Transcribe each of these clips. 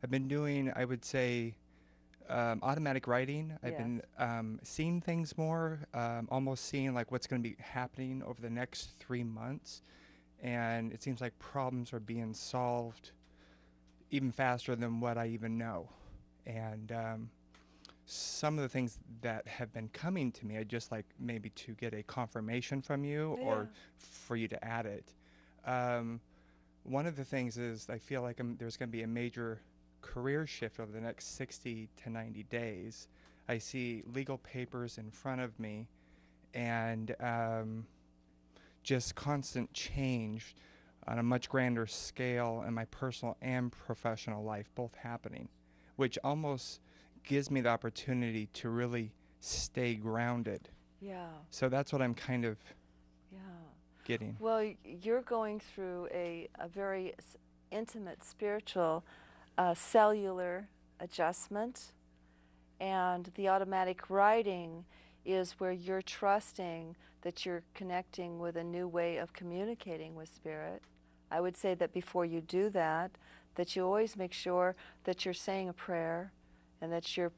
I've been doing, I would say, automatic writing. I've Yes. been seeing things more, almost seeing like what's going to be happening over the next 3 months. And it seems like problems are being solved even faster than what I even know. And some of the things that have been coming to me, I'd just like maybe to get a confirmation from you or for you to add it. One of the things is I feel like there's going to be a major career shift over the next 60 to 90 days. I see legal papers in front of me and just constant change on a much grander scale in my personal and professional life, both happening, which almost gives me the opportunity to really stay grounded. Yeah. So that's what I'm kind of getting. Well, you're going through a very intimate spiritual cellular adjustment, and the automatic writing is where you're trusting that you're connecting with a new way of communicating with spirit. I would say that before you do that, that you always make sure that you're saying a prayer and that you're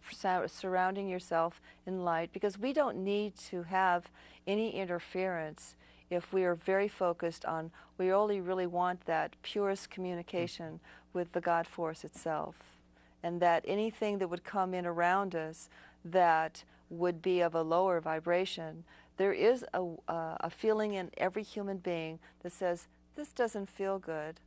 surrounding yourself in light, because we don't need to have any interference if we are very focused on, we only really want that purest communication with the God force itself, and that anything that would come in around us that would be of a lower vibration, there is a feeling in every human being that says, this doesn't feel good.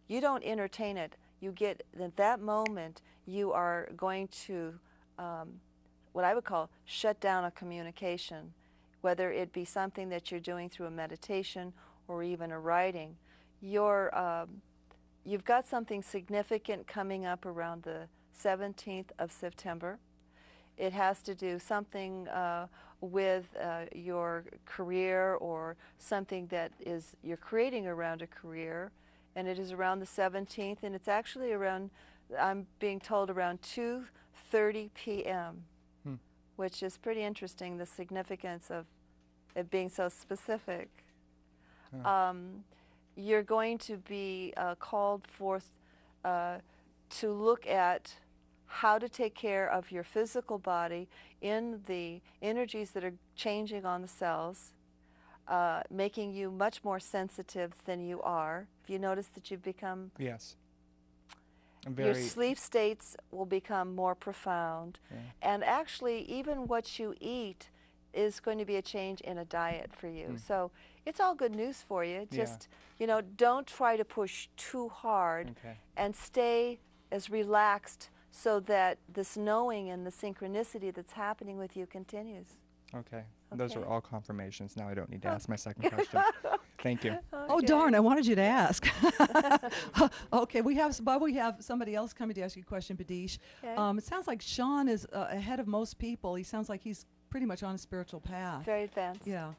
You don't entertain it. You get, at that moment, you are going to, what I would call, shut down a communication, whether it be something that you're doing through a meditation or even a writing. You've got something significant coming up around the 17th of September. It has to do something with your career or something that is you're creating around a career, and it is around the 17th, and it's actually around, I'm being told, around 2:30 p.m., which is pretty interesting, the significance of it being so specific. You're going to be called forth to look at how to take care of your physical body in the energies that are changing on the cells, making you much more sensitive than you are. If you notice that you've become... Yes. Your sleep states will become more profound. Yeah. And actually, even what you eat is going to be a change in a diet for you. So it's all good news for you. Just, you know, don't try to push too hard, and stay as relaxed so that this knowing and the synchronicity that's happening with you continues. Okay. Those are all confirmations. Now I don't need to ask my second question. Thank you. Oh, darn, I wanted you to ask. Okay, we have somebody else coming to ask you a question, Badeish. It sounds like Sean is ahead of most people. He sounds like he's pretty much on a spiritual path. Very advanced. Yeah.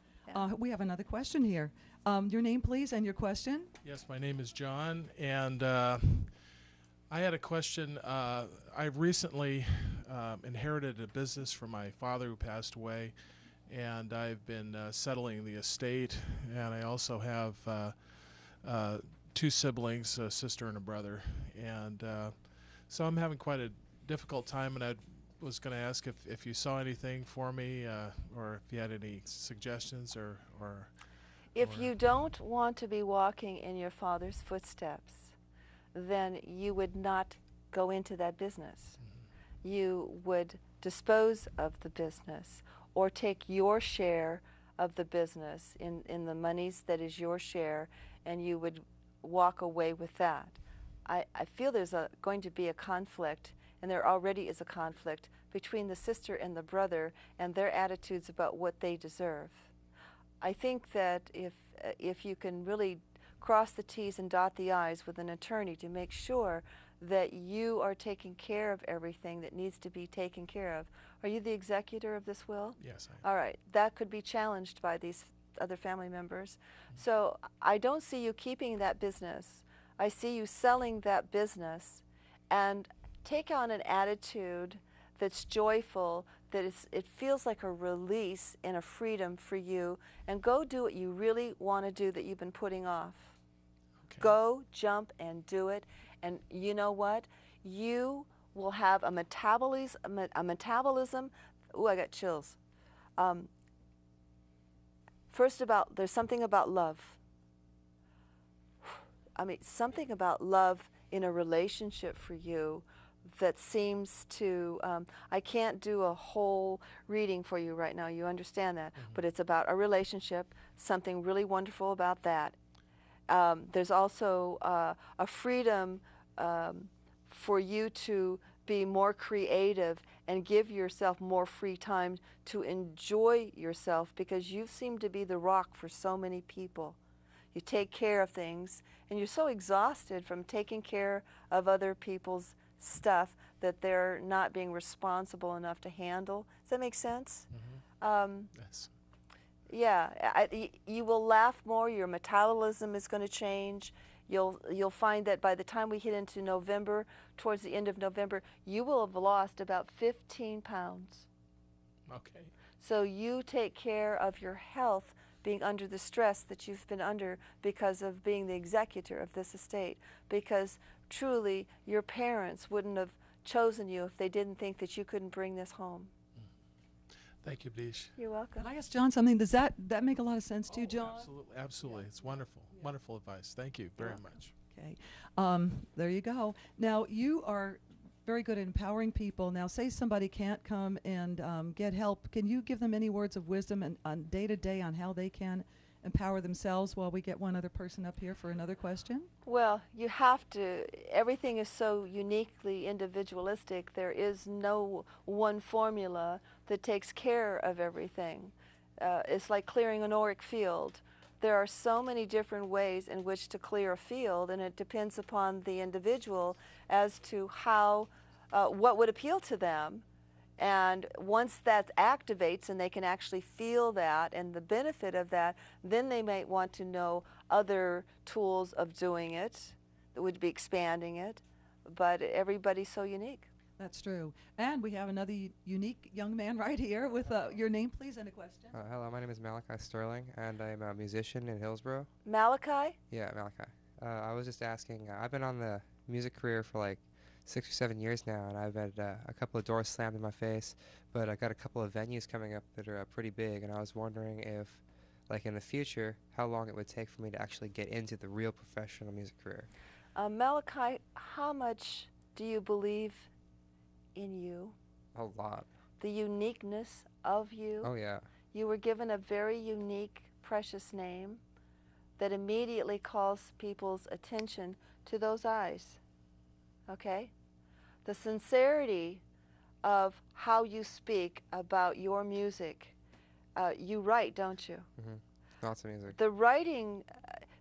We have another question here. Your name, please, and your question. Yes, my name is John, and I had a question. I recently inherited a business from my father who passed away, and I've been settling the estate, and I also have two siblings, a sister and a brother, and so I'm having quite a difficult time, and I was going to ask if you saw anything for me, or if you had any suggestions, or If you don't want to be walking in your father's footsteps, then you would not go into that business. You would dispose of the business or take your share of the business in the monies that is your share, and you would walk away with that. I feel there's going to be a conflict, and there already is a conflict between the sister and the brother and their attitudes about what they deserve. I think that if you can really cross the T's and dot the I's with an attorney to make sure that you are taking care of everything that needs to be taken care of. Are you the executor of this will? Yes, I am. All right. That could be challenged by these other family members. So I don't see you keeping that business. I see you selling that business, and take on an attitude that's joyful, that it feels like a release and a freedom for you, and go do what you really want to do that you've been putting off. Okay. Go, jump, and do it. And you know what? you will have a metabolism. Ooh, I got chills. First, there's something about love. I mean, something about love in a relationship for you that seems to, I can't do a whole reading for you right now, you understand that, but it's about a relationship, something really wonderful about that. There's also a freedom for you to be more creative and give yourself more free time to enjoy yourself, because you seem to be the rock for so many people. You take care of things, and you're so exhausted from taking care of other people's stuff that they're not being responsible enough to handle. Does that make sense? Yes. Yeah, you will laugh more. Your metabolism is going to change. You'll find that by the time we hit into November, towards the end of November, you will have lost about 15 pounds. Okay. So you take care of your health, being under the stress that you've been under because of being the executor of this estate, because truly your parents wouldn't have chosen you if they didn't think that you couldn't bring this home. Thank you, Badeish. You're welcome. Can I ask John something? Does that make a lot of sense to you, John? Absolutely, absolutely. It's wonderful, wonderful advice. Thank you very much. Okay, there you go. Now, you are very good at empowering people. Now, say somebody can't come and get help. Can you give them any words of wisdom and on day-to-day on how they can empower themselves while we get one other person up here for another question? Well, you have to. Everything is so uniquely individualistic. There is no one formula that takes care of everything. It's like clearing an auric field. There are so many different ways in which to clear a field, and it depends upon the individual as to how, what would appeal to them. And once that activates and they can actually feel that and the benefit of that, then they might want to know other tools of doing it that would be expanding it. But everybody's so unique. That's true. And we have another unique young man right here with your name, please, and a question. Hello, my name is Malachi Sterling, and I'm a musician in Hillsborough. Malachi? Yeah, Malachi. I was just asking, I've been on the music career for like 6 or 7 years now, and I've had a couple of doors slammed in my face, but I got a couple of venues coming up that are pretty big, and I was wondering if, like in the future, how long it would take for me to actually get into the real professional music career. Malachi, how much do you believe in you? A lot. The uniqueness of you? Oh, yeah. You were given a very unique, precious name that immediately calls people's attention to those eyes. Okay? The sincerity of how you speak about your music. You write, don't you? Mm-hmm. Lots of music. The writing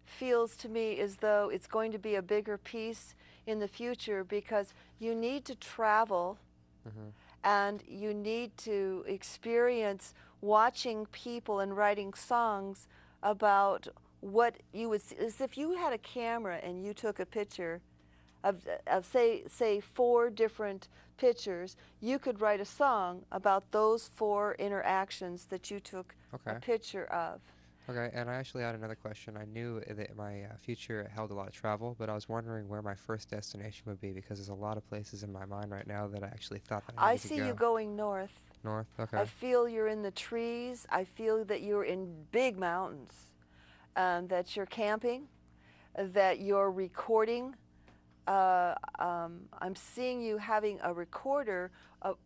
feels to me as though it's going to be a bigger piece in the future, because you need to travel and you need to experience watching people and writing songs about what you would see. As if you had a camera and you took a picture of say 4 different pictures, you could write a song about those 4 interactions that you took a picture of. Okay, and I actually had another question. I knew that my future held a lot of travel, but I was wondering where my first destination would be, because there's a lot of places in my mind right now that I actually thought that I needed to go. I see you going north. North, okay. I feel you're in the trees. I feel that you're in big mountains, that you're camping, that you're recording. I'm seeing you having a recorder,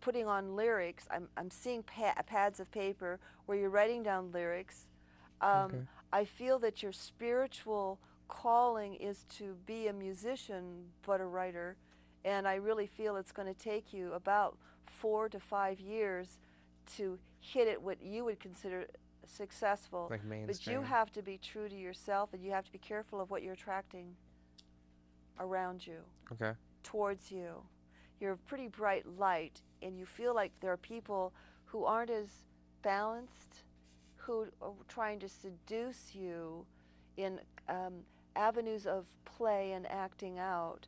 putting on lyrics. I'm seeing pads of paper where you're writing down lyrics. I feel that your spiritual calling is to be a musician but a writer, and I really feel it's going to take you about 4 to 5 years to hit it what you would consider successful. Like mainstream. But you have to be true to yourself, and you have to be careful of what you're attracting around you, towards you. You're a pretty bright light, and you feel like there are people who aren't as balanced, who are trying to seduce you in avenues of play and acting out,